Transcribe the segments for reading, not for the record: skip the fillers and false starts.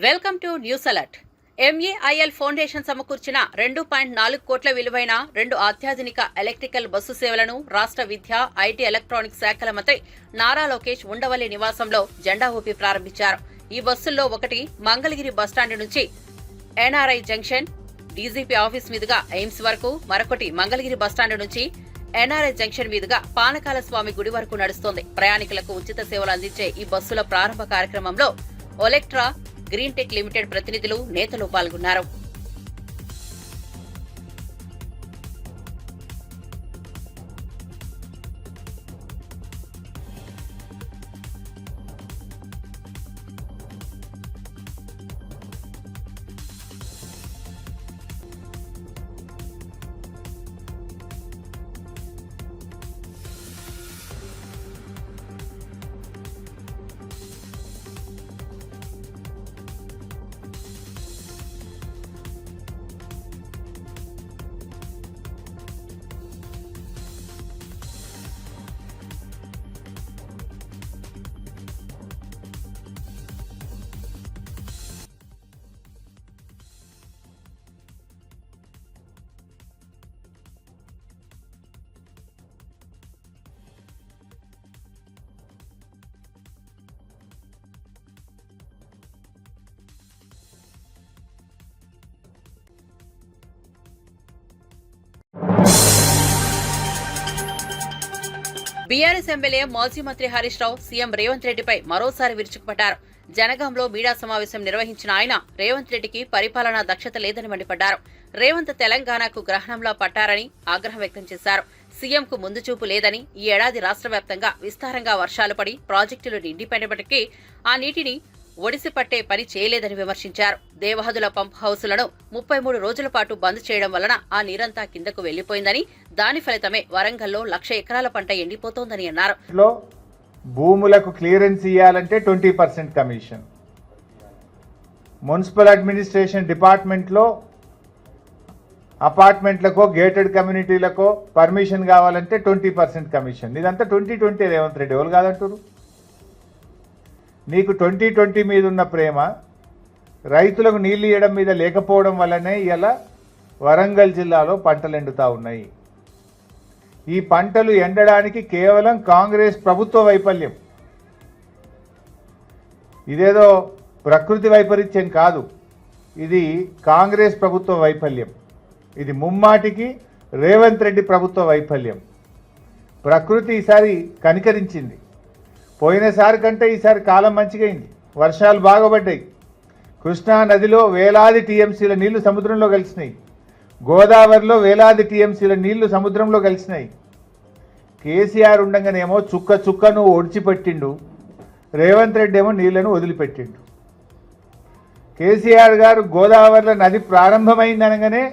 Welcome to news alert. M A I L foundation సమకూర్చిన 2.4 కోట్ల విలువైన 2 అత్యాధునిక ఎలక్ట్రికల్ బస్సు సేవలను రాష్ట్ర విద్య, ఐటీ, ఎలక్ట్రానిక్స్ శాఖల మంత్రి నారా లోకేష్ ఉండవల్లి నివాసంలో జెండా ఊపి ప్రారంభించారు. ఈ బస్సుల్లో ఒకటి మంగళగిరి బస్టాండ్ నుంచి ఎన్ఆర్ఐ జంక్షన్, డీజీపీ ఆఫీస్ మీదుగా ఎయిమ్స్ వరకు, మరొకటి మంగళగిరి బస్టాండ్ నుంచి ఎన్ఆర్ఐ జంక్షన్ మీదుగా పానకాల స్వామి గుడి వరకు నడుస్తోంది. ప్రయాణికులకు ఉచిత సేవలు అందించే ఈ బస్సుల ప్రారంభ కార్యక్రమంలో ఒలెక్ట్రా, గ్రీన్ టెక్ లిమిటెడ్ ప్రతినిధులు, నేతలు పాల్గొన్నారు. బీఆర్ఎస్ ఎమ్మెల్యే మాజీ మంత్రి హరీష్ రావు సీఎం రేవంత్ రెడ్డిపై మరోసారి విరుచుకుపడ్డారు. జనగాంలో మీడియా సమావేశం నిర్వహించిన ఆయన రేవంత్ రెడ్డికి పరిపాలనా దక్షత లేదని మండిపడ్డారు. రేవంత్ తెలంగాణకు గ్రహణంలా పట్టారని ఆగ్రహం వ్యక్తం చేశారు. సీఎంకు ముందుచూపు లేదని, ఈ ఏడాది రాష్ట్ర వ్యాప్తంగా విస్తారంగా వర్షాలు పడి ప్రాజెక్టులు నిండిపోయినప్పటికీ ఆ నీటిని ఒడిసి పట్టే పని చేయలేదని విమర్శించారు. దేవహదుల పంప్ హౌసులను 33 రోజుల పాటు బంద్ చేయడం వలన ఆ నీరంతా కిందకు వెళ్లిపోయిందని, దాని ఫలితమే వరంగల్లో 1,00,000 ఎకరాల పంట ఎండిపోతోందని అన్నారు. భూములకు క్లియరెన్స్ ఇవ్వాలంటే 20% కమిషన్, మున్సిపల్ అడ్మినిస్ట్రేషన్ డిపార్ట్మెంట్లో అపార్ట్మెంట్లకో గేటెడ్ కమ్యూనిటీలకో పర్మిషన్ కావాలంటే 20% కమిషన్. ఇదంతా 2020 రేవంత్ రెడ్డి ఎవరు కాదంటారు. నీకు 2020 మీద ఉన్న ప్రేమ రైతులకు నీళ్లు ఇవ్వడం మీద లేకపోవడం వల్లనే ఇలా వరంగల్ జిల్లాలో పంటలు ఎండుతా ఉన్నాయి. ఈ పంటలు ఎండడానికి కేవలం కాంగ్రెస్ ప్రభుత్వ వైఫల్యం. ఇదేదో ప్రకృతి వైపరీత్యం కాదు, ఇది కాంగ్రెస్ ప్రభుత్వ వైఫల్యం. ఇది ముమ్మాటికి రేవంత్ రెడ్డి ప్రభుత్వ వైఫల్యం. ప్రకృతి ఈసారి కనికరించింది. పోయినసారి కంటే ఈసారి కాలం మంచిగైంది. వర్షాలు బాగుపడ్డాయి. కృష్ణా నదిలో వేలాది టీఎంసీల నీళ్లు సముద్రంలో కలిసినాయి. గోదావరిలో వేలాది టీఎంసీల నీళ్లు సముద్రంలో కలిసినాయి. కేసీఆర్ ఉండగానేమో చుక్క చుక్కను ఒడిచిపెట్టిండు, రేవంత్ రెడ్డి ఏమో నీళ్లను వదిలిపెట్టిండు. కేసీఆర్ గారు గోదావరిలో నది ప్రారంభమైంది అనగానే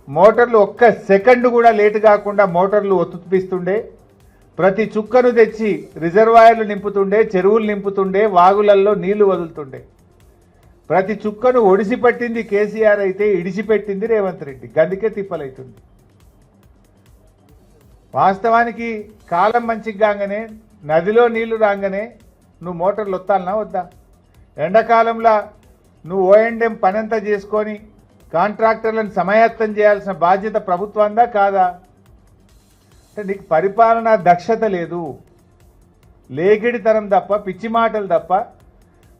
మోటార్లు ఒక్క సెకండ్ కూడా లేటు కాకుండా మోటార్లు ఒత్తుపిస్తుండే, ప్రతి చుక్కను తెచ్చి రిజర్వాయర్లు నింపుతుండే, చెరువులు నింపుతుండే, వాగులల్లో నీళ్లు వదులుతుండే. ప్రతి చుక్కను ఒడిసిపట్టింది కేసీఆర్ అయితే ఇడిచిపెట్టింది రేవంత్ రెడ్డి. గందుకే తిప్పలైతుంది. వాస్తవానికి కాలం మంచిగా కాగానే, నదిలో నీళ్లు రాగానే నువ్వు మోటార్లు ఒత్తాలనా వద్దా? ఎండాకాలంలో నువ్వు ఓఎండ్ఎం పనంతా చేసుకొని కాంట్రాక్టర్లను సమాయత్తం చేయాల్సిన బాధ్యత ప్రభుత్వందా కాదా? అంటే నీకు పరిపాలనా దక్షత లేదు, లేకిడితనం తప్ప, పిచ్చి మాటలు తప్ప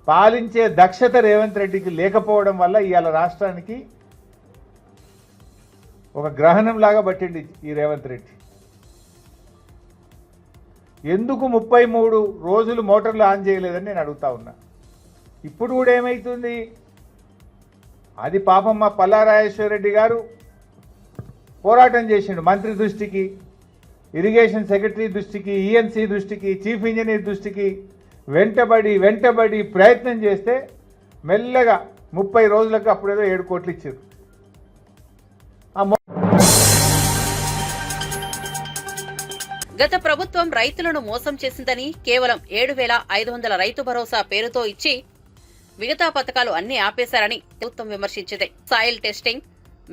పాలించే దక్షత రేవంత్ రెడ్డికి లేకపోవడం వల్ల ఇవాళ రాష్ట్రానికి ఒక గ్రహణం లాగా పట్టింది ఈ రేవంత్ రెడ్డి. ఎందుకు 33 రోజులు మోటార్లు ఆన్ చేయలేదని నేను అడుగుతా ఉన్నా. ఇప్పుడు కూడా ఏమవుతుంది? అది పాపం మా పల్లారాజేశ్వర రెడ్డి గారు పోరాటం చేసిండు. మంత్రి దృష్టికి, ఇరిగేషన్ సెక్రటరీ దృష్టికి, ఈఎన్సీ దృష్టికి, చీఫ్ ఇంజనీర్ దృష్టికి వెంటబడి ప్రయత్నం చేస్తే మెల్లగా 30 రోజులకు అప్పుడేదో 7 కోట్లు ఇచ్చారు. గత ప్రభుత్వం రైతులను మోసం చేసిందని, కేవలం 7,500 రైతు భరోసా పేరుతో ఇచ్చి మిగతా పథకాలు అన్ని ఆపేశారని ప్రభుత్వం విమర్శించింది. Soil testing,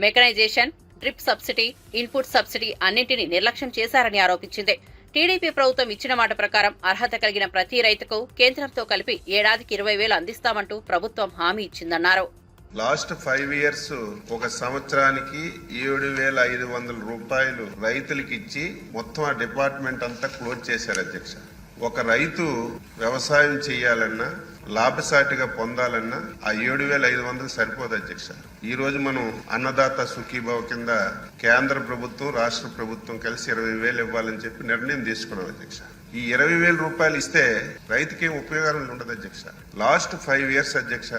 mechanization, drip subsidy, input subsidy అన్నింటినీ నిర్లక్ష్యం చేశారని ఆరోపించింది. టీడీపీ ప్రభుత్వం ఇచ్చిన మాట ప్రకారం అర్హత కలిగిన ప్రతి రైతుకు కేంద్రంతో కలిపి ఏడాదికి 20,000 అందిస్తామంటూ ప్రభుత్వం హామీ ఇచ్చిందన్నారు. లాస్ట్ 5 ఇయర్స్ ఒక సంవత్సరానికి 7,500 రూపాయలు రైతులకి ఇచ్చి మొత్తం ఆ డిపార్ట్మెంట్ అంతా క్లోజ్ చేశారు అధ్యక్ష. ఒక రైతు వ్యవసాయం చేయాలన్నా లాభసాటిగా పొందాలన్నా ఆ 7,500 సరిపోదు అధ్యక్ష. ఈ రోజు మనం అన్నదాత సుఖీభావ కింద కేంద్ర ప్రభుత్వం రాష్ట్ర ప్రభుత్వం కలిసి 20,000 ఇవ్వాలని చెప్పి నిర్ణయం తీసుకున్నాం అధ్యక్ష. ఈ 20,000 రూపాయలు ఇస్తే రైతుకి ఏం ఉపయోగం ఉండదు అధ్యక్ష. లాస్ట్ 5 ఇయర్స్ అధ్యక్ష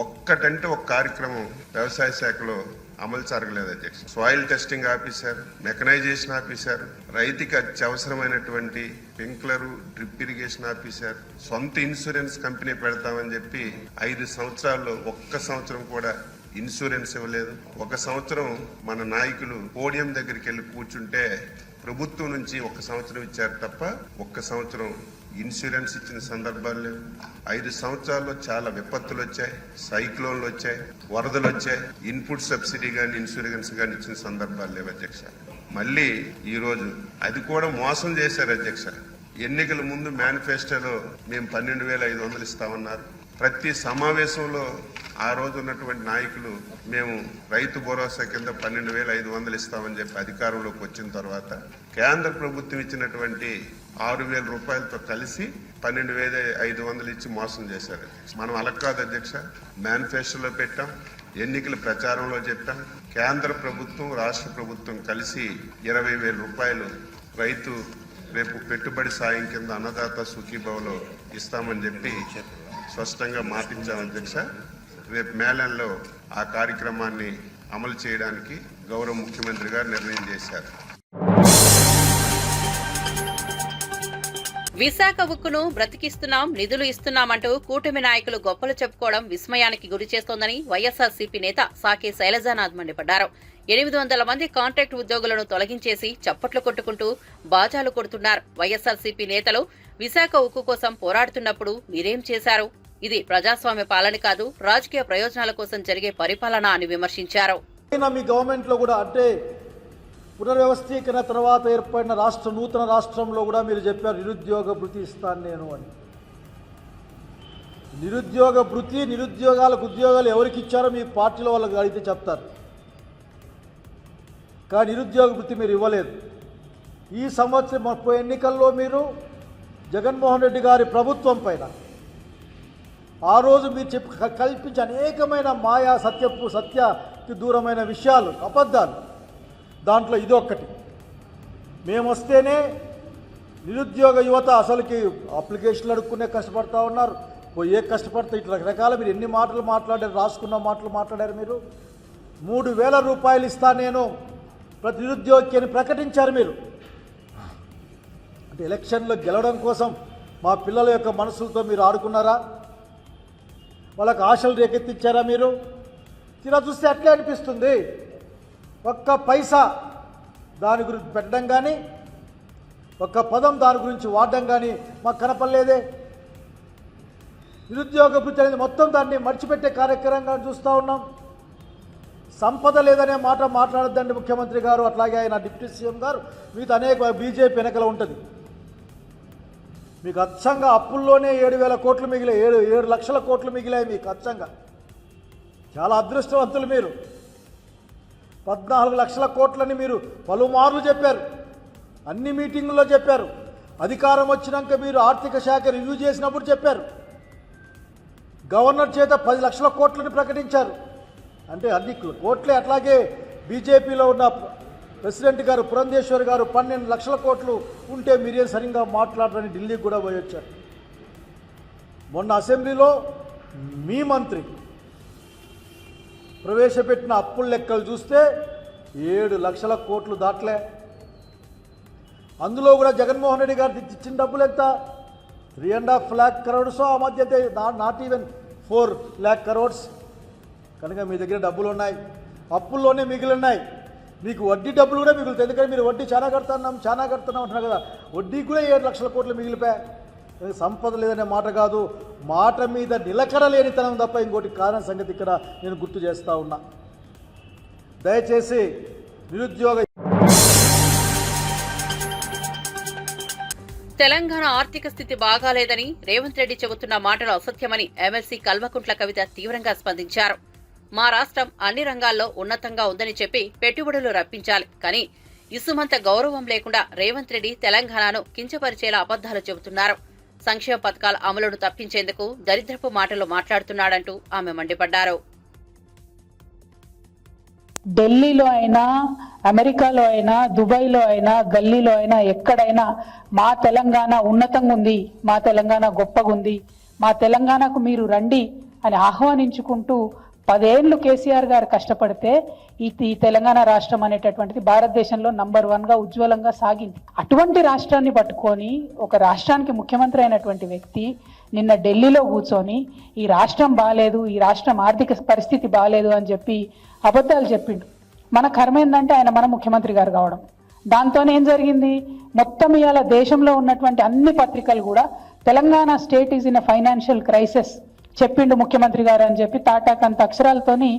ఒక్కటంటే ఒక కార్యక్రమం వ్యవసాయ శాఖలో అమలు జరగలేదు అధ్యక్ష. సాయిల్ టెస్టింగ్ ఆపేశారు, మెకనైజేషన్ ఆపేశారు, రైతుకి అత్యవసరమైనటువంటి స్ప్రింక్లర్ డ్రిప్ ఇరిగేషన్ ఆపేశారు, సొంత ఇన్సూరెన్స్ కంపెనీ పెడతామని చెప్పి 5 సంవత్సరాల్లో ఒక్క సంవత్సరం కూడా ఇన్సూరెన్స్ ఇవ్వలేదు. ఒక సంవత్సరం మన నాయకులు పోడియం దగ్గరికి వెళ్ళి కూర్చుంటే ప్రభుత్వం నుంచి 1 సంవత్సరం ఇచ్చారు తప్ప 1 సంవత్సరం ఇన్సూరెన్స్ ఇచ్చిన సందర్భాలు లేవు. 5 సంవత్సరాల్లో చాలా విపత్తులు వచ్చాయి, సైక్లోన్లు వచ్చాయి, వరదలు వచ్చాయి. ఇన్పుట్ సబ్సిడీ కానీ ఇన్సూరెన్స్ కానీ ఇచ్చిన సందర్భాలు లేవు అధ్యక్ష. మళ్ళీ ఈ రోజు అది కూడా మోసం చేశారు అధ్యక్ష. ఎన్నికల ముందు మేనిఫెస్టోలో మేము 12,500 ఇస్తామన్నారు. ప్రతి సమావేశంలో ఆ రోజు ఉన్నటువంటి నాయకులు మేము రైతు భరోసా కింద 12,500 ఇస్తామని చెప్పి అధికారంలోకి వచ్చిన తర్వాత కేంద్ర ప్రభుత్వం ఇచ్చినటువంటి 6,000 రూపాయలతో కలిసి 12,500 ఇచ్చి మోసం చేశారు. మనం అలా కాదు అధ్యక్ష. మేనిఫెస్టోలో పెట్టాం, ఎన్నికల ప్రచారంలో చెప్పాం. కేంద్ర ప్రభుత్వం రాష్ట్ర ప్రభుత్వం కలిసి 20,000 రూపాయలు రైతు రేపు పెట్టుబడి సాయం కింద అన్నదాత సుఖీభావలో ఇస్తామని చెప్పి స్పష్టంగా మాటించాం అధ్యక్ష. రేపు మేళంలో ఆ కార్యక్రమాన్ని అమలు చేయడానికి గౌరవ ముఖ్యమంత్రి గారు నిర్ణయం చేశారు. విశాఖ ఉక్కును బ్రతికిస్తున్నాం, నిధులు ఇస్తున్నామంటూ కూటమి నాయకులు గొప్పలు చెప్పుకోవడం విస్మయానికి గురి చేస్తోందని వైఎస్ఆర్సీపీ నేత సాకే శైలజానాథ్ మండిపడ్డారు. 800 మంది కాంట్రాక్ట్ ఉద్యోగులను తొలగించేసి చప్పట్లు కొట్టుకుంటూ బాజాలు కొడుతున్నారు. వైఎస్ఆర్సీపీ నేతలు విశాఖ ఉక్కు కోసం పోరాడుతున్నప్పుడు మీరేం చేశారు? ఇది ప్రజాస్వామ్య పాలన కాదు, రాజకీయ ప్రయోజనాల కోసం జరిగే పరిపాలన అని విమర్శించారు. మీ గవర్నమెంట్ లో కూడా అంటే పునర్వ్యవస్థీకరణ తర్వాత ఏర్పడిన నూతన రాష్ట్రంలో కూడా మీరు చెప్పారు నిరుద్యోగ భృతి ఇస్తాను నేను అని. నిరుద్యోగ భృతి, నిరుద్యోగాలకు ఉద్యోగాలు ఎవరికి ఇచ్చారో మీ పార్టీలో వాళ్ళకి అడిగితే చెప్తారు. కానీ నిరుద్యోగ భృతి మీరు ఇవ్వలేదు. ఈ సంవత్సరం ఎన్నికల్లో మీరు జగన్మోహన్ రెడ్డి గారి ప్రభుత్వం పైన ఆ రోజు మీరు కల్పించే అనేకమైన మాయా సత్యకి దూరమైన విషయాలు, అబద్ధాలు, దాంట్లో ఇదొక్కటి. మేము వస్తేనే నిరుద్యోగ యువత అసలుకి అప్లికేషన్లు అడుక్కునే కష్టపడతా ఉన్నారు. ఏ కష్టపడితే ఇట్లా రకరకాల మీరు ఎన్ని మాటలు మాట్లాడారు, రాసుకున్న మాటలు మాట్లాడారు. మీరు 3,000 రూపాయలు ఇస్తా నేను ప్రతి నిరుద్యోగికి అని ప్రకటించారు మీరు. అంటే ఎలక్షన్లో గెలవడం కోసం మా పిల్లల యొక్క మనసులతో మీరు ఆడుకున్నారా? వాళ్ళకి ఆశలు రేకెత్తించారా మీరు? తీరా చూస్తే అట్లే అనిపిస్తుంది. ఒక్క పైసా దాని గురించి పెట్టడం కానీ, ఒక్క పదం దాని గురించి వాడడం కానీ మాకు కనపడలేదే. నిరుద్యోగ భృతి అనేది మొత్తం దాన్ని మర్చిపెట్టే కార్యక్రమంగా చూస్తూ ఉన్నాం. సంపద లేదనే మాట మాట్లాడద్దండి ముఖ్యమంత్రి గారు, అట్లాగే ఆయన డిప్యూటీ సీఎం గారు. మీతో అనేక బీజేపీ వెనకల ఉంటుంది. మీకు అచ్చంగా అప్పుల్లోనే 7,000 కోట్లు మిగిలాయి, 7 లక్షల కోట్లు మిగిలాయి మీకు అచ్చంగా. చాలా అదృష్టవంతులు మీరు. 14 లక్షల కోట్లని మీరు పలుమార్లు చెప్పారు, అన్ని మీటింగుల్లో చెప్పారు. అధికారం వచ్చినాక మీరు ఆర్థిక శాఖ రివ్యూ చేసినప్పుడు చెప్పారు. గవర్నర్ చేత 10 లక్షల కోట్లని ప్రకటించారు. అంటే అన్ని కోట్లే. అట్లాగే బీజేపీలో ఉన్న ప్రెసిడెంట్ గారు పురంధేశ్వర్ గారు 12 లక్షల కోట్లు ఉంటే మీరేం సరిగ్గా మాట్లాడరని ఢిల్లీకి కూడా పోయి వచ్చారు. మొన్న అసెంబ్లీలో మీ మంత్రి ప్రవేశపెట్టిన అప్పుల లెక్కలు చూస్తే 7 లక్షల కోట్లు దాట్లే. అందులో కూడా జగన్మోహన్ రెడ్డి గారు ఇచ్చిన డబ్బులు ఎంత? 3.5 lakh crores. ఆ మధ్య అయితే నాట్ ఈవెన్ 4 lakh crores. కనుక మీ దగ్గర డబ్బులు ఉన్నాయి, అప్పుల్లోనే మిగిలిన్నాయి. మీకు వడ్డీ డబ్బులు కూడా మిగులుతాయి. ఎందుకంటే మీరు వడ్డీ చాలా కడుతున్నాం అంటున్నారు కదా. వడ్డీ కూడా 7 లక్షల కోట్లు మిగిలిపోయాయి. సంపద లేదనే మాట కాదు, మాట మీద నిలకడ లేనితనం తప్ప ఇంకోటి కారణం సంగతి ఇక్కడ నేను గుర్తు చేస్తూ ఉన్నా. దయచేసి నిరుద్యోగ తెలంగాణ ఆర్థిక స్థితి బాగాలేదని రేవంత్ రెడ్డి చెబుతున్న మాటలు అసత్యమని ఎమ్మెల్సీ కల్వకుంట్ల కవిత తీవ్రంగా స్పందించారు. మా రాష్ట్రం అన్ని రంగాల్లో ఉన్నతంగా ఉందని చెప్పి పెట్టుబడులు రప్పించాలి, కానీ ఇసుమంత గౌరవం లేకుండా రేవంత్ రెడ్డి తెలంగాణను కించపరిచేలా అబద్దాలు చెబుతున్నారు. సంక్షేమ పథకాల అమలును తప్పించేందుకు దరిద్రపు మాటలు మాట్లాడుతున్నాడంటూ ఆమె మండిపడ్డారు. ఢిల్లీలో అయినా, అమెరికాలో అయినా, దుబాయ్లో అయినా, గల్లీలో అయినా, ఎక్కడైనా మా తెలంగాణ ఉన్నతంగా ఉంది, మా తెలంగాణ గొప్పగా ఉంది, మా తెలంగాణకు మీరు రండి అని ఆహ్వానించుకుంటూ 10 ఏళ్లు కేసీఆర్ గారు కష్టపడితే ఈ తెలంగాణ రాష్ట్రం అనేటటువంటిది భారతదేశంలో నంబర్ 1గా ఉజ్వలంగా సాగింది. అటువంటి రాష్ట్రాన్ని పట్టుకొని ఒక రాష్ట్రానికి ముఖ్యమంత్రి అయినటువంటి వ్యక్తి నిన్న ఢిల్లీలో కూర్చొని ఈ రాష్ట్రం బాగాలేదు, ఈ రాష్ట్రం ఆర్థిక పరిస్థితి బాగాలేదు అని చెప్పి అబద్ధాలు చెప్పిండు. మన కర్మ ఏంటంటే ఆయన మన ముఖ్యమంత్రి గారు కావడం. దాంతోనే ఏం జరిగింది, మొత్తం ఇవాళ దేశంలో ఉన్నటువంటి అన్ని పత్రికలు కూడా Telangana state is in a financial crisis చెప్పిండు ముఖ్యమంత్రి గారు అని చెప్పి తాటాకంత అక్షరాలతోని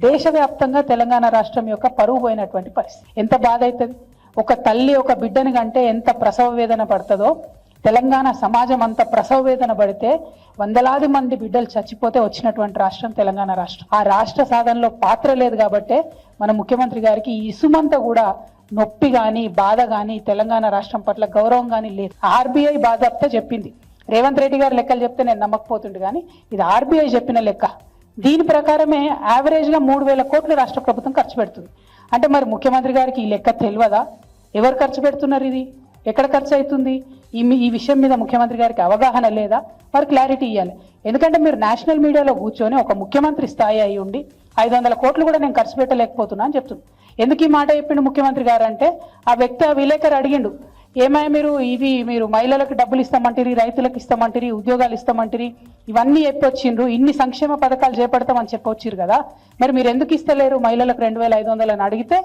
దేశవ్యాప్తంగా తెలంగాణ రాష్ట్రం యొక్క పరువు పోయినటువంటి పరిస్థితి. ఎంత బాధ అవుతుంది, ఒక తల్లి ఒక బిడ్డని కంటే ఎంత ప్రసవ వేదన పడుతుందో తెలంగాణ సమాజం అంత ప్రసవ వేదన పడితే వందలాది మంది బిడ్డలు చచ్చిపోతే వచ్చినటువంటి రాష్ట్రం తెలంగాణ రాష్ట్రం. ఆ రాష్ట్ర సాధనలో పాత్ర లేదు కాబట్టే మన ముఖ్యమంత్రి గారికి ఈ ఇసుమంతా కూడా నొప్పి కానీ బాధ కానీ తెలంగాణ రాష్ట్రం పట్ల గౌరవం కానీ లేదు. ఆర్బీఐ బాధాప్తా చెప్పింది, రేవంత్ రెడ్డి గారు లెక్కలు చెప్తే నేను నమ్మకపోతుండే, కానీ ఇది ఆర్బీఐ చెప్పిన లెక్క. దీని ప్రకారమే యావరేజ్గా 3,000 కోట్లు రాష్ట్ర ప్రభుత్వం ఖర్చు పెడుతుంది. అంటే మరి ముఖ్యమంత్రి గారికి ఈ లెక్క తెలియదా? ఎవరు ఖర్చు పెడుతున్నారు, ఇది ఎక్కడ ఖర్చు అవుతుంది, ఈ విషయం మీద ముఖ్యమంత్రి గారికి అవగాహన లేదా? మరి క్లారిటీ ఇవ్వాలి. ఎందుకంటే మీరు నేషనల్ మీడియాలో కూర్చొని ఒక ముఖ్యమంత్రి స్థాయి అయి ఉండి 500 కోట్లు కూడా నేను ఖర్చు పెట్టలేకపోతున్నా అని చెప్తున్నాను. ఎందుకు ఈ మాట చెప్పిండు ముఖ్యమంత్రి గారు అంటే, ఆ వ్యక్తి ఆ విలేకరు అడిగిండు, ఏమైనా మీరు మహిళలకు డబ్బులు ఇస్తామంటారు, రైతులకు ఇస్తామంటారు, ఉద్యోగాలు ఇస్తామంటారు, ఇవన్నీ చెప్పొచ్చిండ్రు, ఇన్ని సంక్షేమ పథకాలు చేపడతామని చెప్పొచ్చిరు కదా, మరి మీరు ఎందుకు ఇస్తలేరు మహిళలకు 2,500 అని అడిగితే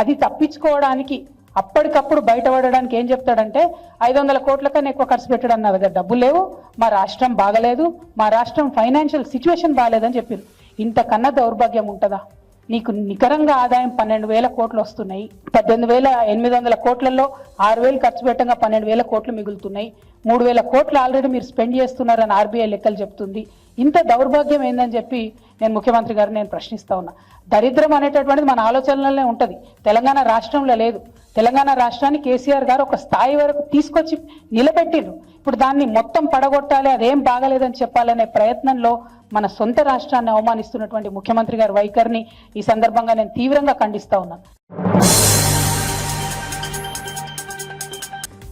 అది తప్పించుకోవడానికి అప్పటికప్పుడు బయటపడడానికి ఏం చెప్తాడంటే 500 కోట్ల కన్నా ఎక్కువ ఖర్చు పెట్టడం నా దగ్గర డబ్బులు లేవు, మా రాష్ట్రం బాగలేదు, మా రాష్ట్రం ఫైనాన్షియల్ సిచ్యువేషన్ బాగలేదని చెప్పారు. ఇంతకన్నా దౌర్భాగ్యం ఉంటుందా? నీకు నికరంగా ఆదాయం 12,000 కోట్లు వస్తున్నాయి, 18,800 కోట్లలో 6,000 ఖర్చు పెట్టగా 12,000 కోట్లు మిగులుతున్నాయి, 3,000 కోట్లు ఆల్రెడీ మీరు స్పెండ్ చేస్తున్నారని ఆర్బీఐ లెక్కలు చెప్తుంది. ఇంత దౌర్భాగ్యం ఏందని చెప్పి నేను ముఖ్యమంత్రి గారిని నేను ప్రశ్నిస్తా ఉన్నా. దరిద్రం అనేటటువంటిది మన ఆలోచనలనే ఉంటుంది, తెలంగాణ రాష్ట్రంలో లేదు. తెలంగాణ రాష్ట్రాన్ని కేసీఆర్ గారు ఒక స్థాయి వరకు తీసుకొచ్చి నిలబెట్టిండ్రు. ఇప్పుడు దాన్ని మొత్తం పడగొట్టాలి, అదేం బాగలేదని చెప్పాలనే ప్రయత్నంలో మన సొంత రాష్ట్రాన్ని అవమానిస్తున్నటువంటి ముఖ్యమంత్రి గారి వైఖరిని ఈ సందర్భంగా నేను తీవ్రంగా ఖండిస్తా ఉన్నాను.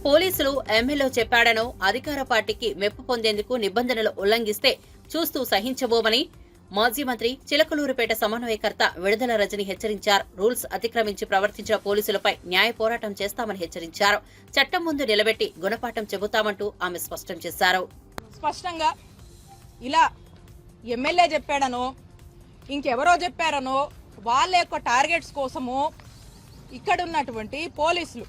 పోలీసులు ఎమ్మెల్యే చెప్పాడనో అధికార పార్టీకి మెప్పు పొందేందుకు నిబంధనలు ఉల్లంఘిస్తే చూస్తూ సహించబోమని మాజీ మంత్రి చిలకలూరుపేట సమన్వయకర్త విడుదల రజని హెచ్చరించారు. రూల్స్ అతిక్రమించి ప్రవర్తించిన పోలీసులపై న్యాయ పోరాటం చేస్తామని హెచ్చరించారు. చట్టం ముందు నిలబెట్టి గుణపాఠం చెబుతామంటూ ఆమె స్పష్టం చేశారు. స్పష్టంగా ఇలా ఎమ్మెల్యే చెప్పాడనో ఇంకెవరో చెప్పారనో వాళ్ళ యొక్క టార్గెట్స్ కోసము ఇక్కడున్నటువంటి పోలీసులు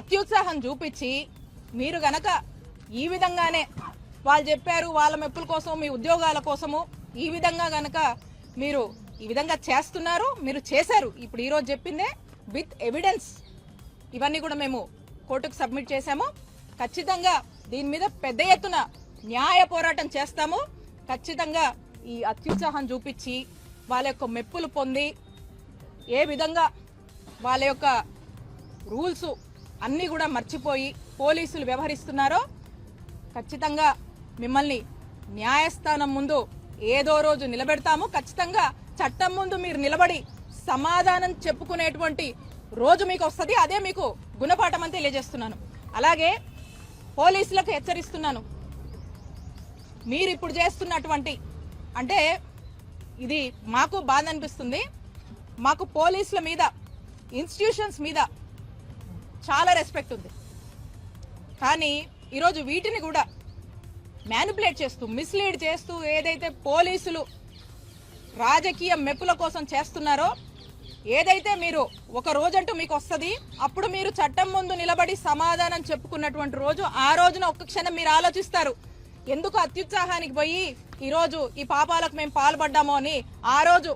అత్యుత్సాహం చూపించి మీరు గనక ఈ విధంగానే వాళ్ళు చెప్పారు వాళ్ళ మెప్పుల కోసం మీ ఉద్యోగాల కోసము ఈ విధంగా గనక మీరు ఈ విధంగా చేస్తున్నారు, మీరు చేశారు. ఇప్పుడు ఈరోజు చెప్పిందే విత్ ఎవిడెన్స్ ఇవన్నీ కూడా మేము కోర్టుకు సబ్మిట్ చేశాము. ఖచ్చితంగా దీని మీద పెద్ద ఎత్తున న్యాయ పోరాటం చేస్తాము. ఖచ్చితంగా ఈ అత్యుత్సాహం చూపించి వాళ్ళ యొక్క మెప్పులు పొంది ఏ విధంగా వాళ్ళ యొక్క రూల్స్ అన్నీ కూడా మర్చిపోయి పోలీసులు వ్యవహరిస్తున్నారో ఖచ్చితంగా మిమ్మల్ని న్యాయస్థానం ముందు ఏదో రోజు నిలబెడతాము. ఖచ్చితంగా చట్టం ముందు మీరు నిలబడి సమాధానం చెప్పుకునేటువంటి రోజు మీకు వస్తుంది. అదే మీకు గుణపాఠం అని తెలియజేస్తున్నాను. అలాగే పోలీసులకు హెచ్చరిస్తున్నాను, మీరు ఇప్పుడు చేస్తున్నటువంటి అంటే ఇది మాకు బాధ అనిపిస్తుంది. మాకు పోలీసుల మీద ఇన్స్టిట్యూషన్స్ మీద చాలా రెస్పెక్ట్ ఉంది, కానీ ఈరోజు వీటిని కూడా మ్యానిపులేట్ చేస్తూ మిస్లీడ్ చేస్తూ ఏదైతే పోలీసులు రాజకీయ మెప్పుల కోసం చేస్తున్నారో, ఏదైతే మీరు ఒక రోజంటూ మీకు వస్తుంది, అప్పుడు మీరు చట్టం ముందు నిలబడి సమాధానం చెప్పుకున్నటువంటి రోజు, ఆ రోజున ఒక్క క్షణం మీరు ఆలోచిస్తారు ఎందుకు అత్యుత్సాహానికి పోయి ఈరోజు ఈ పాపాలకు మేము పాల్పడ్డామో అని. ఆ రోజు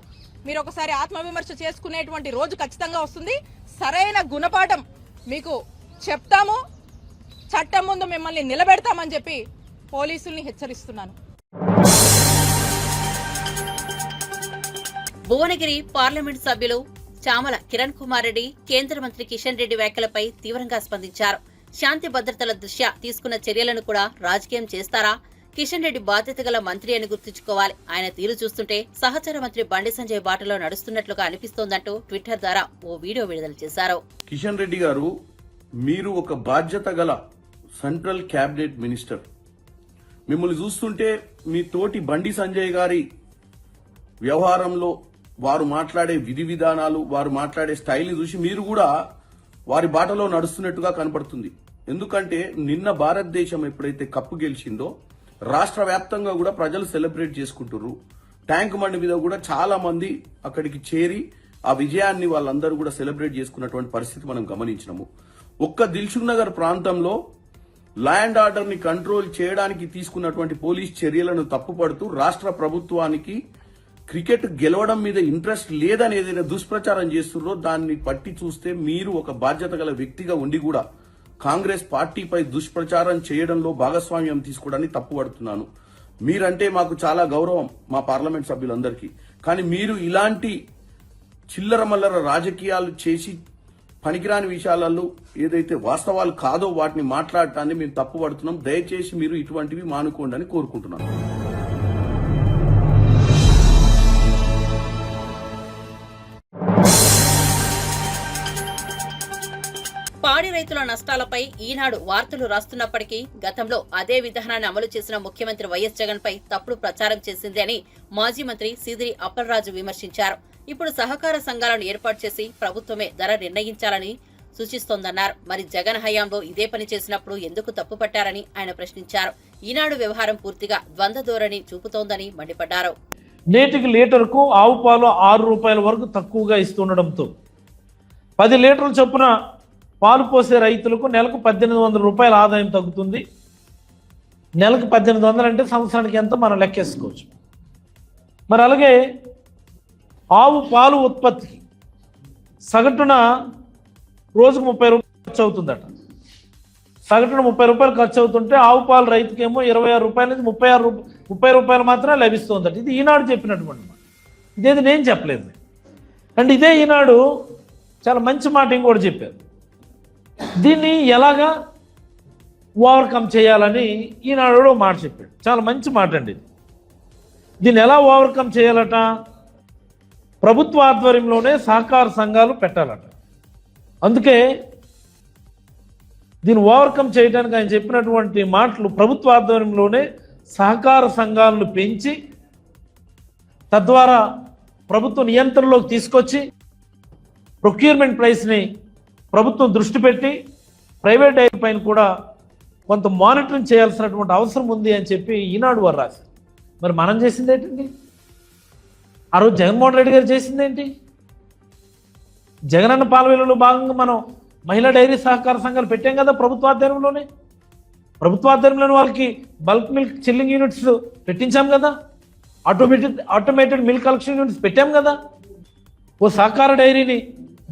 మీరు ఒకసారి ఆత్మవిమర్శ చేసుకునేటువంటి రోజు ఖచ్చితంగా వస్తుంది. సరైన గుణపాఠం మీకు చెప్తాము, చట్టం ముందు మిమ్మల్ని నిలబెడతామని చెప్పి పోలీసుల్ని హెచ్చరిస్తున్నాను. భువనగిరి పార్లమెంట్ సభ్యులు చామల కిరణ్ కుమార్ రెడ్డి కేంద్ర మంత్రి కిషన్ రెడ్డి వ్యాఖ్యలపై తీవ్రంగా స్పందించారు. శాంతి భద్రతల దృష్ట్యా తీసుకున్న చర్యలను కూడా రాజకీయం చేస్తారా? కిషన్ రెడ్డి బాధ్యత గల మంత్రి అని గుర్తుంచుకోవాలి. ఆయన తీరు చూస్తుంటే సహచర మంత్రి బండి సంజయ్ బాటలో నడుస్తున్నట్లుగా అనిపిస్తోందంటూ ట్విట్టర్ ద్వారా ఓ వీడియో విడుదల చేశారు. కిషన్ రెడ్డి గారు, మీరు ఒక బాధ్యత గల సెంట్రల్ క్యాబినెట్ మినిస్టర్. మిమ్మల్ని చూస్తుంటే మీ తోటి బండి సంజయ్ గారి వ్యవహారంలో వారు మాట్లాడే విధి విధానాలు, వారు మాట్లాడే స్టైల్ని చూసి మీరు కూడా వారి బాటలో నడుస్తున్నట్టుగా కనపడుతుంది. ఎందుకంటే నిన్న భారతదేశం ఎప్పుడైతే కప్పు గెలిచిందో రాష్ట్ర వ్యాప్తంగా కూడా ప్రజలు సెలబ్రేట్ చేసుకుంటున్నారు. ట్యాంక్ బండి మీద కూడా చాలా మంది అక్కడికి చేరి ఆ విజయాన్ని వాళ్ళందరూ కూడా సెలబ్రేట్ చేసుకున్నటువంటి పరిస్థితి మనం గమనించినాము. ఒక్క దిల్సుఖ్ నగర్ ప్రాంతంలో లా అండ్ ఆర్డర్ ని కంట్రోల్ చేయడానికి తీసుకున్నటువంటి పోలీస్ చర్యలను తప్పుపడుతూ రాష్ట్ర ప్రభుత్వానికి క్రికెట్ గెలవడం మీద ఇంట్రెస్ట్ లేదని ఏదైనా దుష్ప్రచారం చేస్తున్నారో దాన్ని పట్టి చూస్తే మీరు ఒక బాధ్యత గల వ్యక్తిగా ఉండి కూడా కాంగ్రెస్ పార్టీపై దుష్ప్రచారం చేయడంలో భాగస్వామ్యం తీసుకోవడాన్ని తప్పుపడుతున్నాను. మీరంటే మాకు చాలా గౌరవం, మా పార్లమెంట్ సభ్యులందరికీ. కానీ మీరు ఇలాంటి చిల్లర మల్లర రాజకీయాలు చేసి పనికిరాని విషయాలలో ఏదైతే వాస్తవాలు కాదో వాటిని మాట్లాడటాన్ని మేము తప్పుపడుతున్నాం. దయచేసి మీరు ఇటువంటివి మానుకోండి అని కోరుకుంటున్నాను. పాడి రైతుల నష్టాలపై ఈనాడు వార్తలు రాస్తున్నప్పటికీ గతంలో అదే విధానాన్ని అమలు చేసిన ముఖ్యమంత్రి వైఎస్ జగన్ పై తప్పుడు ప్రచారం చేసింది అని మాజీ మంత్రి సీదిరి అప్పలరాజు విమర్శించారు. ఇప్పుడు సహకార సంఘాలను ఏర్పాటు చేసి ప్రభుత్వమే ధర నిర్ణయించాలని సూచిస్తోందన్నారు. మరి జగన్ హయాంలో ఇదే పని చేసినప్పుడు ఎందుకు తప్పుపట్టారని ఆయన ప్రశ్నించారు. ఈనాడు వ్యవహారం పూర్తిగా ద్వంద్వ ధోరణి చూపుతోందని మండిపడ్డారు. నేటికి లీటర్కు ఆవు పాలు 6 రూపాయల వరకు తక్కువగా ఇస్తుండడంతో 10 లీటర్ల చొప్పున పాలు పోసే రైతులకు నెలకు 1800 రూపాయల ఆదాయం తగ్గుతుంది. నెలకు 1800 అంటే సంవత్సరానికి ఎంత మనం లెక్కేసుకోవచ్చు. మరి అలాగే ఆవు పాలు ఉత్పత్తికి సగటున రోజుకు 30 రూపాయలు ఖర్చు అవుతుందట. సగటున 30 రూపాయలు ఖర్చు అవుతుంటే ఆవు పాలు రైతుకేమో 26 రూపాయల నుంచి 30 రూపాయలు మాత్రమే లభిస్తుందట. ఇది ఈనాడు చెప్పినటువంటి మాట, ఇదేది నేను చెప్పలేదు. అండ్ ఇదే ఈనాడు చాలా మంచి మాట ఇంకోటి చెప్పారు. దీన్ని ఎలాగా ఓవర్కమ్ చేయాలని ఈనాడు మాట చెప్పాడు. చాలా మంచి మాట అండి. దీన్ని ఎలా ఓవర్కమ్ చేయాలట? ప్రభుత్వ ఆధ్వర్యంలోనే సహకార సంఘాలు పెట్టాలట. అందుకే దీన్ని ఓవర్కమ్ చేయడానికి ఆయన చెప్పినటువంటి మాటలు, ప్రభుత్వ ఆధ్వర్యంలోనే సహకార సంఘాలను పెంచి తద్వారా ప్రభుత్వ నియంత్రణలోకి తీసుకొచ్చి ప్రొక్యూర్మెంట్ ప్రైస్ని ప్రభుత్వం దృష్టి పెట్టి ప్రైవేట్ డైరీ పైన కూడా కొంత మానిటరింగ్ చేయాల్సినటువంటి అవసరం ఉంది అని చెప్పి ఈనాడు వారు రాశారు. మరి మనం చేసింది ఏంటండి? ఆ రోజు జగన్మోహన్ రెడ్డి గారు చేసింది ఏంటి? జగనన్న పాలనలో భాగంగా మనం మహిళా డైరీ సహకార సంఘాలు పెట్టాం కదా ప్రభుత్వ ఆధ్వర్యంలోనే. ప్రభుత్వ ఆధ్వర్యంలోనే వాళ్ళకి బల్క్ మిల్క్ చిల్లింగ్ యూనిట్స్ పెట్టించాం కదా, ఆటోమేటెడ్ మిల్క్ కలెక్షన్ యూనిట్స్ పెట్టాం కదా, ఓ సహకార డైరీని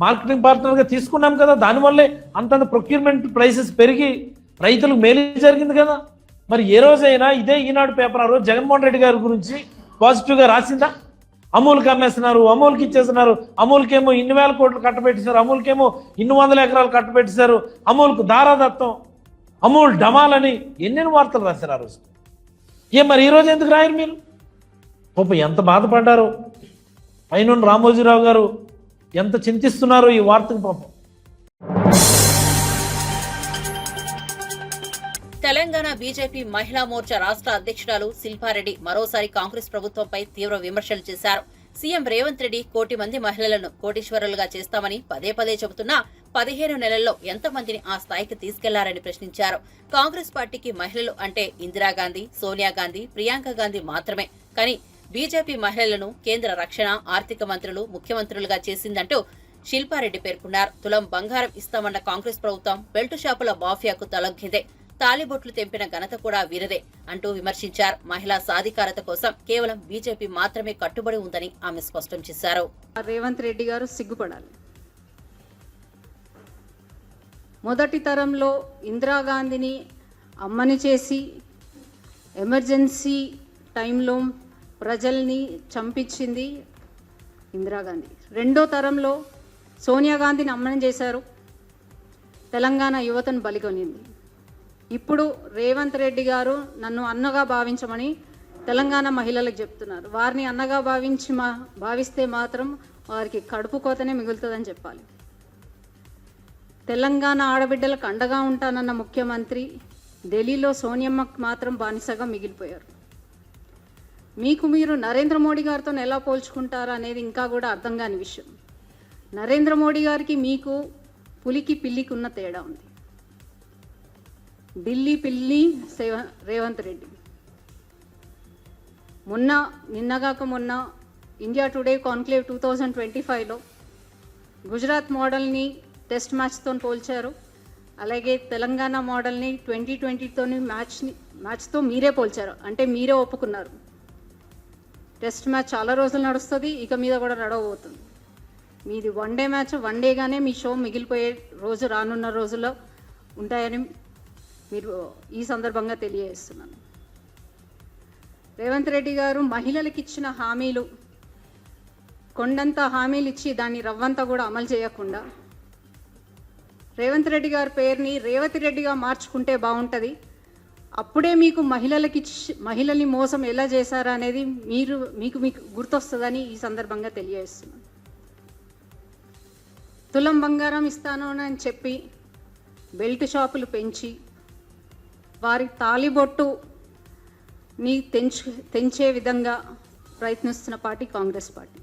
మార్కెటింగ్ పార్ట్నర్గా తీసుకున్నాం కదా. దానివల్లే అంతంత ప్రొక్యూర్మెంట్ ప్రైసెస్ పెరిగి రైతులకు మేలు జరిగింది కదా. మరి ఏ రోజైనా ఇదే ఈనాడు పేపర్ ఆ రోజు జగన్మోహన్ రెడ్డి గారి గురించి పాజిటివ్గా రాసిందా? అమూల్కి అమ్మేస్తున్నారు, అమూల్కి ఇచ్చేస్తున్నారు, అమూల్కేమో ఇన్ని వేల కోట్లు కట్టబెట్టేశారు, అమూల్కేమో 100 ఎకరాలు కట్టబెట్టేశారు, అమూల్కు దారాదత్తం, అమూల్ డమాల్ అని ఎన్నెన్ని వార్తలు రాశారు ఆ రోజు. మరి ఈ రోజు ఎందుకు రాయరు మీరు? పాపం ఎంత బాధపడ్డారో పైన రామోజీరావు గారు, ఎంత చింతిస్తున్నారో ఈ వార్తకు పాపం. తెలంగాణ బీజేపీ మహిళా మోర్చా రాష్ట్ర అధ్యక్షురాలు శిల్పారెడ్డి మరోసారి కాంగ్రెస్ ప్రభుత్వంపై తీవ్ర విమర్శలు చేశారు. సీఎం రేవంత్ రెడ్డి కోటి మంది మహిళలను కోటీశ్వరులుగా చేస్తామని పదే పదే చెబుతున్నా 15 నెలల్లో ఎంతమందిని ఆ స్థాయికి తీసుకెళ్లారని ప్రశ్నించారు. కాంగ్రెస్ పార్టీకి మహిళలు అంటే ఇందిరాగాంధీ, సోనియా గాంధీ, ప్రియాంక గాంధీ మాత్రమే. కానీ బీజేపీ మహిళలను కేంద్ర రక్షణ, ఆర్థిక మంత్రులు, ముఖ్యమంత్రులుగా చేసిందంటూ శిల్పారెడ్డి పేర్కొన్నారు. తులం బంగారం ఇస్తామన్న కాంగ్రెస్ ప్రభుత్వం బెల్టు షాపుల మాఫియాకు తలొగ్గిందే, తాలిబొట్లు తెంపిన ఘనత కూడా వీరదే అంటూ విమర్శించారు. మహిళా సాధికారత కోసం కేవలం బీజేపీ మాత్రమే కట్టుబడి ఉందని ఆమె స్పష్టం చేశారు. రేవంత్ రెడ్డి గారు సిగ్గుపడాలి. మొదటి తరంలో ఇందిరాగాంధీని అమ్మని చేసి ఎమర్జెన్సీ టైంలో ప్రజల్ని చంపించింది ఇందిరాగాంధీ. రెండో తరంలో సోనియా గాంధీని అమ్మని చేశారు, తెలంగాణ యువతను బలికొనింది. ఇప్పుడు రేవంత్ రెడ్డి గారు నన్ను అన్నగా భావించమని తెలంగాణ మహిళలకు చెప్తున్నారు. వారిని అన్నగా భావిస్తే మాత్రం వారికి కడుపు కోతనే మిగులుతుందని చెప్పాలి. తెలంగాణ ఆడబిడ్డలకు అండగా ఉంటానన్న ముఖ్యమంత్రి ఢిల్లీలో సోనియమ్మకు మాత్రం బానిసగా మిగిలిపోయారు. మీకు మీరు నరేంద్ర మోడీ గారితో ఎలా పోల్చుకుంటారు అనేది ఇంకా కూడా అర్థం కాని విషయం. నరేంద్ర మోడీ గారికి మీకు పులికి పిల్లికి ఉన్న తేడా ఉంది. ఢిల్లీ పిల్లి రేవంత్ రెడ్డి. నిన్నగాక మొన్న ఇండియా టుడే కాన్క్లేవ్ 2025లో గుజరాత్ మోడల్ని టెస్ట్ మ్యాచ్తో పోల్చారు. అలాగే తెలంగాణ మోడల్ని 2020తోని మ్యాచ్తో మీరే పోల్చారు. అంటే మీరే ఒప్పుకున్నారు టెస్ట్ మ్యాచ్ చాలా రోజులు నడుస్తుంది, ఇక మీద కూడా నడవబోతుంది. మీది వన్డే మ్యాచ్, వన్డేగానే మీ షో మిగిలిపోయే రోజు రానున్న రోజుల్లో ఉంటాయని మీరు ఈ సందర్భంగా తెలియజేస్తున్నాను. రేవంత్ రెడ్డి గారు మహిళలకు ఇచ్చిన హామీలు కొండంత హామీలు ఇచ్చి దాన్ని రవ్వంతా కూడా అమలు చేయకుండా రేవంత్ రెడ్డి గారి పేరుని రేవతి రెడ్డిగా మార్చుకుంటే బాగుంటుంది. అప్పుడే మీకు మహిళల్ని మోసం ఎలా చేశారా అనేది మీకు గుర్తొస్తుందని ఈ సందర్భంగా తెలియజేస్తున్నాను. తులం బంగారం ఇస్తాను అని చెప్పి బెల్ట్ షాపులు పెంచి వారి తాలిబొట్టుని తెంచే విధంగా ప్రయత్నిస్తున్న పార్టీ కాంగ్రెస్ పార్టీ.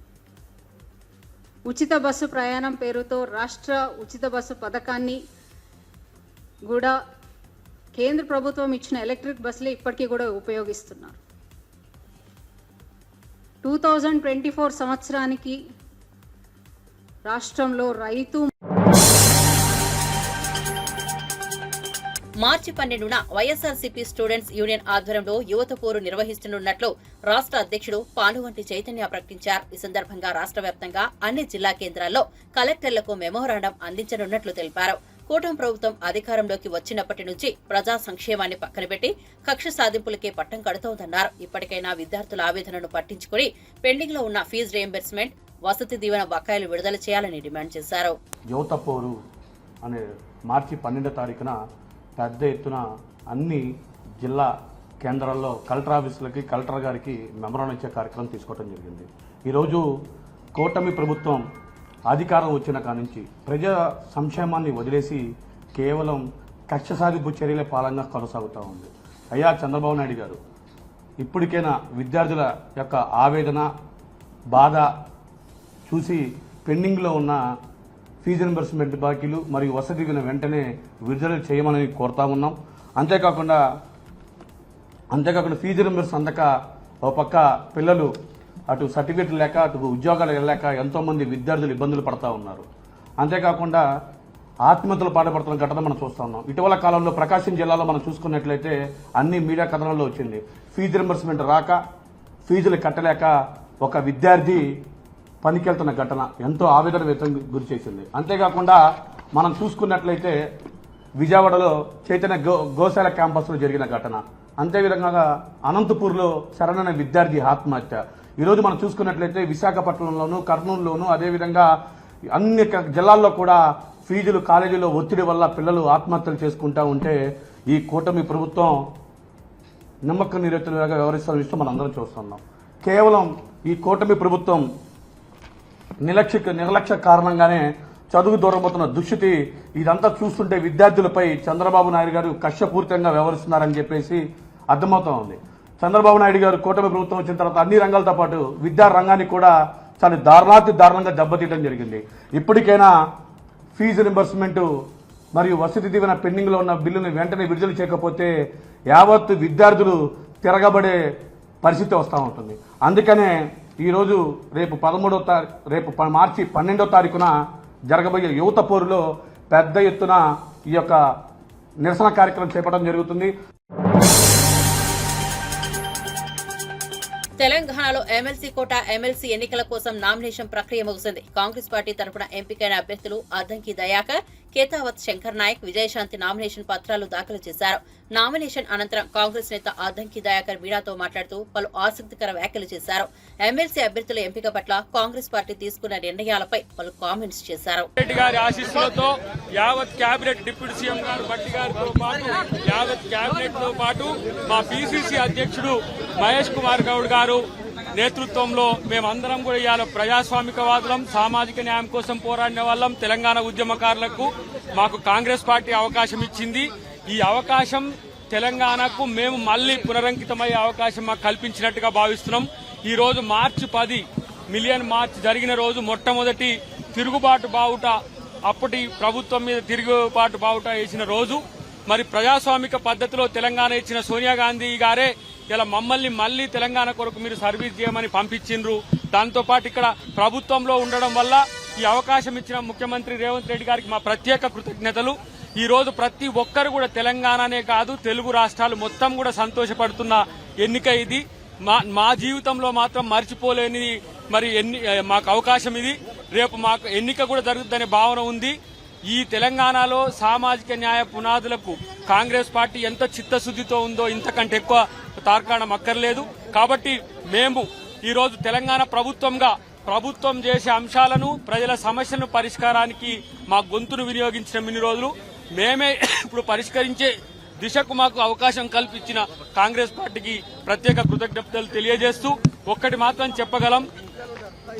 ఉచిత బస్సు ప్రయాణం పేరుతో రాష్ట్ర ఉచిత బస్సు పథకాన్ని కూడా కేంద్ర ప్రభుత్వం ఇచ్చిన ఎలక్ట్రిక్ బస్సులే ఇప్పటికీ కూడా ఉపయోగిస్తున్నారు. 2024 సంవత్సరానికి రాష్ట్రంలో రైతు మార్చి 12న వైఎస్ఆర్సీపీ స్టూడెంట్స్ యూనియన్ ఆధ్వర్యంలో యువత పోరు నిర్వహిస్తున్నట్లు రాష్ట్ర అధ్యక్షుడు పానుగంటి చైతన్య ప్రకటించారు. ఈ సందర్భంగా రాష్ట్ర వ్యాప్తంగా అన్ని జిల్లా కేంద్రాల్లో కలెక్టర్లకు మెమోరాండం అందించనున్నట్లు తెలిపారు. కూటమి ప్రభుత్వం అధికారంలోకి వచ్చినప్పటి నుంచి ప్రజా సంక్షేమాన్ని పక్కనబెట్టి కక్ష సాధింపులకే పట్టం కడుతోందన్నారు. ఇప్పటికైనా విద్యార్థుల ఆవేదనను పట్టించుకుని పెండింగ్ లో ఉన్న ఫీజు రియంబర్స్మెంట్, వసతి దీవెన బకాయిలు విడుదల చేయాలని డిమాండ్ చేశారు. యువత పోరు అనే మార్చి 12వ తారీఖున పెద్ద ఎత్తున అన్ని జిల్లా కేంద్రాల్లో కలెక్టర్ ఆఫీసులకి కలెక్టర్ గారికి మెమోరాండం ఇచ్చే కార్యక్రమం తీసుకోవడం జరిగింది. ఈరోజు కూటమి ప్రభుత్వం అధికారం వచ్చిన కాడి నుంచి ప్రజా సంక్షేమాన్ని వదిలేసి కేవలం కక్ష సాధింపు చర్యల పాలనగా కొనసాగుతూ ఉంది. అయ్యా చంద్రబాబు నాయుడు గారు, ఇప్పటికైనా విద్యార్థుల యొక్క ఆవేదన బాధ చూసి పెండింగ్లో ఉన్న ఫీజు రింబర్స్మెంట్ బాకీలు మరియు వసతి దీవెన వెంటనే విడుదల చేయమని కోరుతా ఉన్నాం. అంతేకాకుండా ఫీజు రింబర్స్ అందక ఒక పక్క పిల్లలు అటు సర్టిఫికెట్లు లేక అటు ఉద్యోగాలు వెళ్ళలేక ఎంతోమంది విద్యార్థులు ఇబ్బందులు పడతా ఉన్నారు. అంతేకాకుండా ఆత్మహత్యలు పాటుపడుతున్న ఘటన మనం చూస్తూ ఉన్నాం. ఇటీవల కాలంలో ప్రకాశం జిల్లాలో మనం చూసుకున్నట్లయితే అన్ని మీడియా కథనాల్లో వచ్చింది. ఫీజు రింబర్స్మెంట్ రాక ఫీజులు కట్టలేక ఒక విద్యార్థి పనికెళ్తున్న ఘటన ఎంతో ఆవేదన వ్యక్తం గురి చేసింది. అంతేకాకుండా మనం చూసుకున్నట్లయితే విజయవాడలో చైతన్య గోశాల క్యాంపస్లో జరిగిన ఘటన, అంతేవిధంగా అనంతపూర్లో శరణన విద్యార్థి ఆత్మహత్య. ఈరోజు మనం చూసుకున్నట్లయితే విశాఖపట్నంలోను, కర్నూలులోను, అదేవిధంగా అన్ని జిల్లాల్లో కూడా ఫీజులు కాలేజీలో ఒత్తిడి వల్ల పిల్లలు ఆత్మహత్యలు చేసుకుంటా ఉంటే ఈ కూటమి ప్రభుత్వం నిమ్మక నీరెత్తులుగా వ్యవహరిస్తున్న విషయం మనం అందరం చూస్తున్నాం. కేవలం ఈ కూటమి ప్రభుత్వం నిర్లక్ష్య కారణంగానే చదువు దూరమవుతున్న దుస్థితి ఇదంతా చూస్తుంటే విద్యార్థులపై చంద్రబాబు నాయుడు గారు కక్షపూరితంగా వ్యవహరిస్తున్నారని చెప్పేసి అర్థమవుతా ఉంది. చంద్రబాబు నాయుడు గారు కూటమి ప్రభుత్వం వచ్చిన తర్వాత అన్ని రంగాలతో పాటు విద్యా రంగాన్ని కూడా చాలా దారుణంగా దెబ్బతీయడం జరిగింది. ఇప్పటికైనా ఫీజు రింబర్స్మెంట్ మరియు వసతి దీవెన పెండింగ్లో ఉన్న బిల్లును వెంటనే విడుదల చేయకపోతే యావత్తు విద్యార్థులు తిరగబడే పరిస్థితి వస్తూ ఉంటుంది. అందుకనే ఈరోజు రేపు మార్చి 12వ తారీఖున జరగబోయే యువత పోరులో పెద్ద ఎత్తున ఈ యొక్క నిరసన కార్యక్రమం చేపట్టడం జరుగుతుంది. తెలంగాణలో ఎమ్మెల్సీ కోట ఎమ్మెల్సీ ఎన్నికల కోసం నామినేషన్ ప్రక్రియ ముగిసింది. కాంగ్రెస్ పార్టీ తరపున ఎంపికైన అభ్యర్థులు అద్దంకి దయాకర్, కేతావత్ శంకర్ నాయక్, విజయశాంతి నామినేషన్ పత్రాలు దాఖలు చేశారు. నామినేషన్ అనంతరం కాంగ్రెస్ నేత అద్దంకి దయాకర్ మీడియాతో మాట్లాడుతూ పలు ఆసక్తికర వ్యాఖ్యలు చేశారు. ఎమ్మెల్సీ అభ్యర్థుల ఎంపిక పట్ల కాంగ్రెస్ పార్టీ తీసుకున్న నిర్ణయాలపై పలు కామెంట్స్ చేశారు. రెడ్డి గారి ఆశీస్సులతో యావత్ కేబినెట్ డిప్యూటీ సీఎం గారు భట్టి గారితో పాటు యావత్ కేబినెట్ తో పాటు మా పిసిసి అధ్యక్షుడు మహేష్ కుమార్ గౌడ్ గారు నేతృత్వంలో మేమందరం కూడా ఇవాళ ప్రజాస్వామికవాదులం, సామాజిక న్యాయం కోసం పోరాడిన వాళ్ళం. తెలంగాణ ఉద్యమకారులకు మాకు కాంగ్రెస్ పార్టీ అవకాశం ఇచ్చింది. ఈ అవకాశం తెలంగాణకు మేము మళ్లీ పునరంకితమయ్యే అవకాశం మాకు కల్పించినట్టుగా భావిస్తున్నాం. ఈ రోజు మార్చి 10 మిలియన్ మార్చ్ జరిగిన రోజు మొట్టమొదటి తిరుగుబాటు బావుట, అప్పటి ప్రభుత్వం మీద తిరుగుబాటు బావుట వేసిన రోజు. మరి ప్రజాస్వామిక పద్ధతిలో తెలంగాణ ఇచ్చిన సోనియా గాంధీ గారే ఇలా మమ్మల్ని మళ్లీ తెలంగాణ కొరకు మీరు సర్వీస్ చేయమని పంపించిండ్రు. దాంతోపాటు ఇక్కడ ప్రభుత్వంలో ఉండడం వల్ల ఈ అవకాశం ఇచ్చిన ముఖ్యమంత్రి రేవంత్ రెడ్డి గారికి మా ప్రత్యేక కృతజ్ఞతలు. ఈ రోజు ప్రతి ఒక్కరు కూడా తెలంగాణనే కాదు తెలుగు రాష్ట్రాలు మొత్తం కూడా సంతోషపడుతున్న ఎన్నిక ఇది. మా జీవితంలో మాత్రం మర్చిపోలేని మరి మాకు అవకాశం ఇది. రేపు మాకు ఎన్నిక కూడా జరుగుతుందనే భావన ఉంది. ఈ తెలంగాణలో సామాజిక న్యాయ పునాదులకు కాంగ్రెస్ పార్టీ ఎంత చిత్తశుద్దితో ఉందో ఇంతకంటే ఎక్కువ తార్కాణం అక్కర్లేదు. కాబట్టి మేము ఈ రోజు తెలంగాణ ప్రభుత్వం చేసే అంశాలను, ప్రజల సమస్యలను పరిష్కారానికి మా గొంతును వినియోగించిన ఇన్ని రోజులు మేమే ఇప్పుడు పరిష్కరించే దిశకు మాకు అవకాశం కల్పించిన కాంగ్రెస్ పార్టీకి ప్రత్యేక కృతజ్ఞతలు తెలియజేస్తూ ఒక్కటి మాత్రం చెప్పగలం,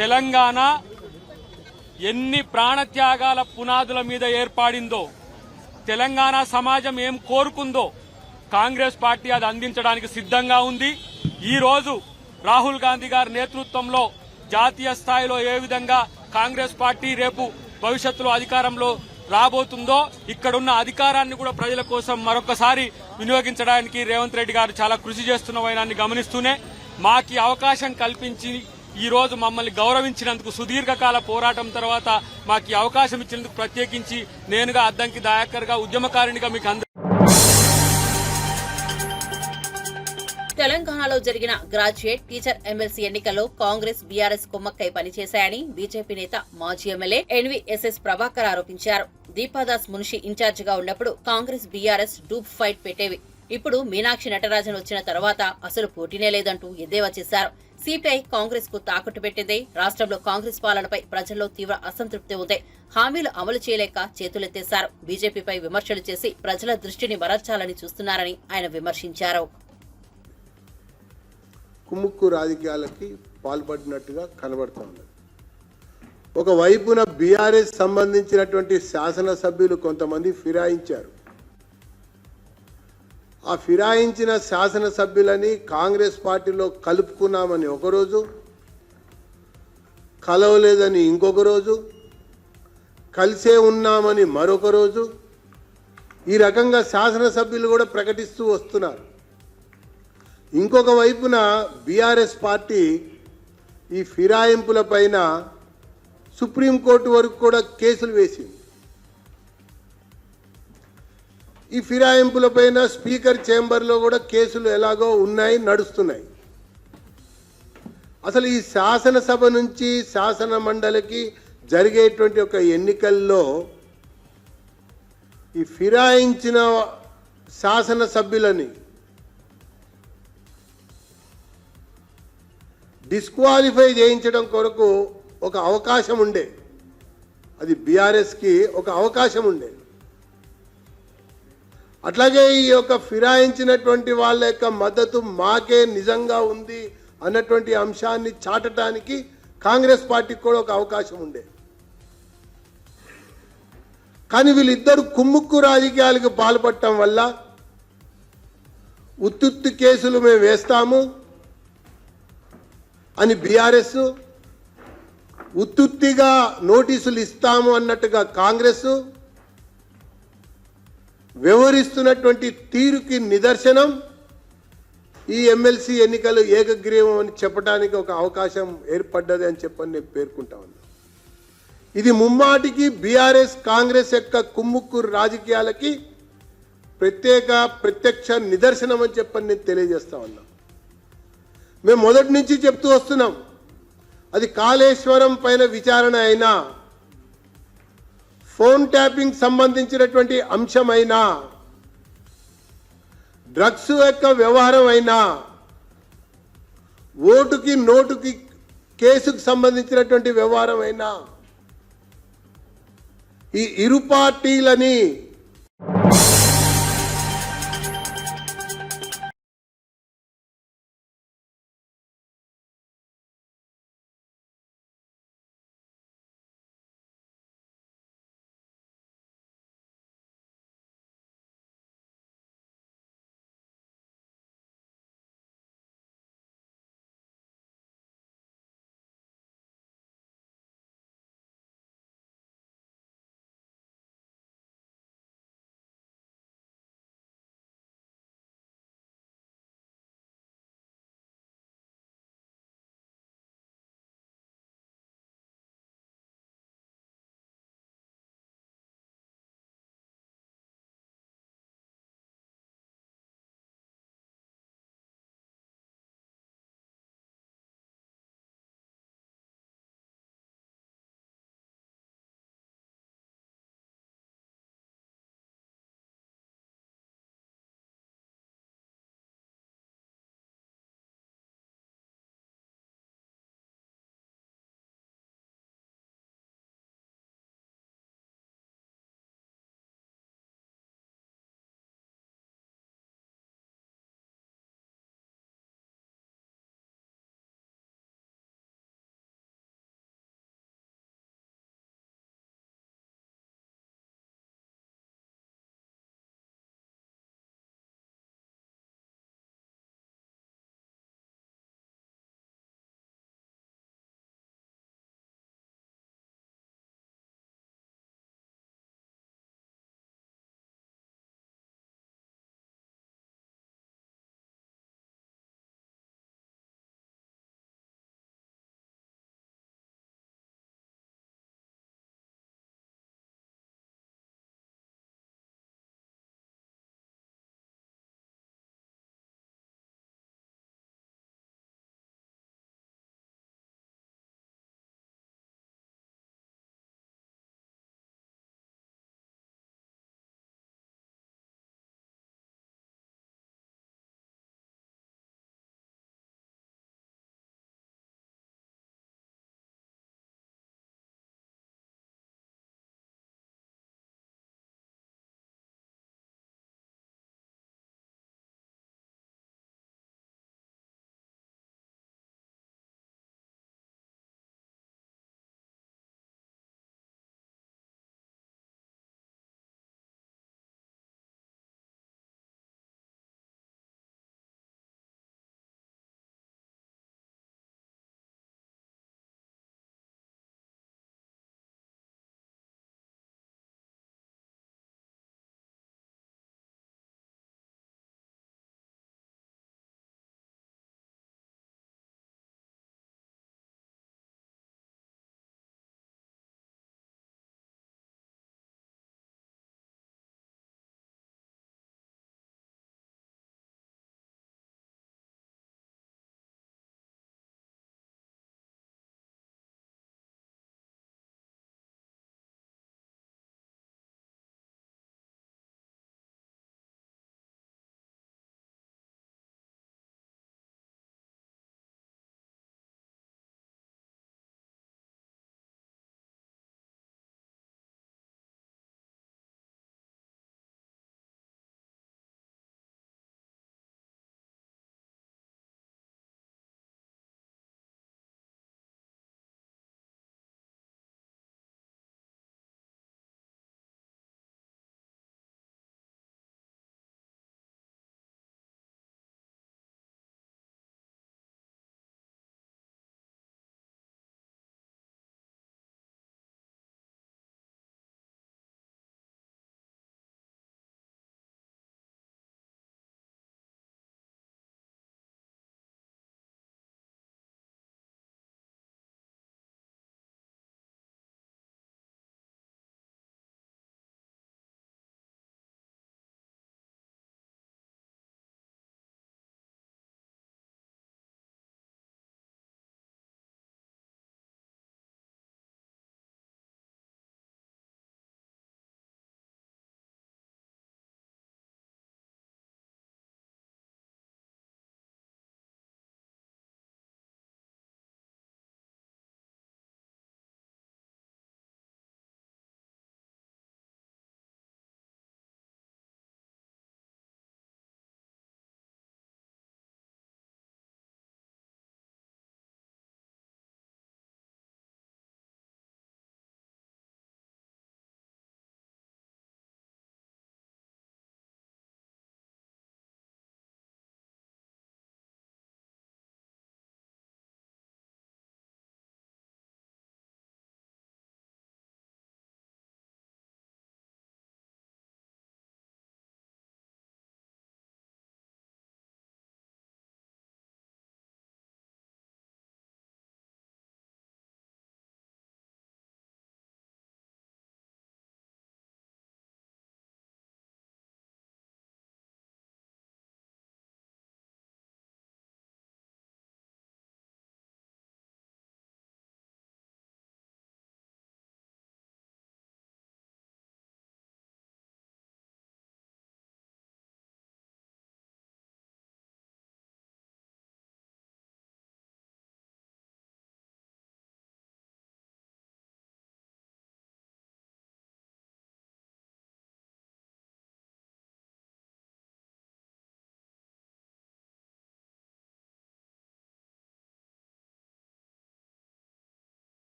తెలంగాణ ఎన్ని ప్రాణత్యాగాల పునాదుల మీద ఏర్పడిందో, తెలంగాణ సమాజం ఏం కోరుకుందో కాంగ్రెస్ పార్టీ అది అందించడానికి సిద్ధంగా ఉంది. ఈ రోజు రాహుల్ గాంధీ గారి నేతృత్వంలో జాతీయ స్థాయిలో ఏ విధంగా కాంగ్రెస్ పార్టీ రేపు భవిష్యత్తులో అధికారంలో రాబోతుందో, ఇక్కడున్న అధికారాన్ని కూడా ప్రజల కోసం మరొకసారి వినియోగించడానికి రేవంత్ రెడ్డి గారు చాలా కృషి చేస్తున్న వైనాన్ని గమనిస్తూనే మాకు అవకాశం కల్పించి ఈ రోజు మమ్మల్ని గౌరవించినందుకు, సుదీర్ఘకాల పోరాటం తర్వాత మాకు అవకాశం ఇచ్చినందుకు ప్రత్యేకించి నేనుగా అద్దంకి దయాకర్ గా ఉద్యమకారిణిగా మీకు తెలంగాణలో జరిగిన గ్రాడ్యుయేట్, టీచర్ ఎమ్మెల్సీ ఎన్నికల్లో కాంగ్రెస్, బీఆర్ఎస్ కుమ్మక్కై పనిచేశాయని బీజేపీ నేత మాజీ ఎమ్మెల్యే ఎన్వీఎస్ఎస్ ప్రభాకర్ ఆరోపించారు. దీపాదాస్ మున్షి ఇన్ఛార్జిగా ఉన్నప్పుడు కాంగ్రెస్, బీఆర్ఎస్ డూప్ ఫైట్ పెట్టేవి. ఇప్పుడు మీనాక్షి నటరాజన్ వచ్చిన తర్వాత అసలు పోటీనే లేదంటూ ఎద్దేవా చేశారు. సిపిఐ కాంగ్రెస్ కు తాకట్టు పెట్టిందే. రాష్ట్రంలో కాంగ్రెస్ పాలనపై ప్రజల్లో తీవ్ర అసంతృప్తి ఉంది. హామీలు అమలు చేయలేక చేతులెత్తేశారు. బీజేపీపై విమర్శలు చేసి ప్రజల దృష్టిని మరల్చాలని చూస్తున్నారని ఆయన విమర్శించారు. కుముక్కు రాజకీయాలకి పాల్పడినట్టుగా కనబడుతోంది. ఒకవైపున బీఆర్ఎస్ సంబంధించినటువంటి శాసనసభ్యులు కొంతమంది ఫిరాయించారు. ఆ ఫిరాయించిన శాసనసభ్యులని కాంగ్రెస్ పార్టీలో కలుపుకున్నామని ఒకరోజు, కలవలేదని ఇంకొక రోజు, కలిసే ఉన్నామని మరొక రోజు, ఈ రకంగా శాసనసభ్యులు కూడా ప్రకటిస్తూ వస్తున్నారు. ఇంకొక వైపున బీఆర్ఎస్ పార్టీ ఈ ఫిరాయింపుల పైన సుప్రీంకోర్టు వరకు కూడా కేసులు వేసింది. ఈ ఫిరాయింపుల పైన స్పీకర్ చేంబర్లో కూడా కేసులు ఎలాగో ఉన్నాయి, నడుస్తున్నాయి. అసలు ఈ శాసనసభ నుంచి శాసన మండలికి జరిగేటువంటి ఒక ఎన్నికల్లో ఈ ఫిరాయించిన శాసనసభ్యులని డిస్క్వాలిఫై చేయించడం కొరకు ఒక అవకాశం ఉండే, అది బీఆర్ఎస్కి ఒక అవకాశం ఉండే. అట్లాగే ఈ యొక్క ఫిరాయించినటువంటి వాళ్ళ యొక్క మద్దతు మాకే నిజంగా ఉంది అన్నటువంటి అంశాన్ని చాటడానికి కాంగ్రెస్ పార్టీకి కూడా ఒక అవకాశం ఉండే. కానీ వీళ్ళిద్దరు కుమ్ముక్కు రాజకీయాలకు పాల్పడటం వల్ల ఉత్తుత్తి కేసులు మేము వేస్తాము అని బీఆర్ఎస్, ఉత్తుత్తిగా నోటీసులు ఇస్తాము అన్నట్టుగా కాంగ్రెస్ వ్యవహరిస్తున్నటువంటి తీరుకి నిదర్శనం ఈ ఎమ్మెల్సీ ఎన్నికలు ఏకగ్రీవం అని చెప్పడానికి ఒక అవకాశం ఏర్పడ్డది అని చెప్పని నేను పేర్కొంటా ఉన్నా. ఇది ముమ్మాటికి బీఆర్ఎస్ కాంగ్రెస్ యొక్క కుమ్ముక్కు రాజకీయాలకి ప్రత్యక్ష నిదర్శనం అని చెప్పని నేను తెలియజేస్తా ఉన్నా. మేము మొదటి నుంచి చెప్తూ వస్తున్నాం. అది కాళేశ్వరం పైన విచారణ అయినా, ఫోన్ ట్యాపింగ్ సంబంధించినటువంటి అంశమైనా, డ్రగ్స్ యొక్క వ్యవహారం అయినా, ఓటుకి నోటుకి కేసుకు సంబంధించినటువంటి వ్యవహారం అయినా, ఈ ఇరు పార్టీలని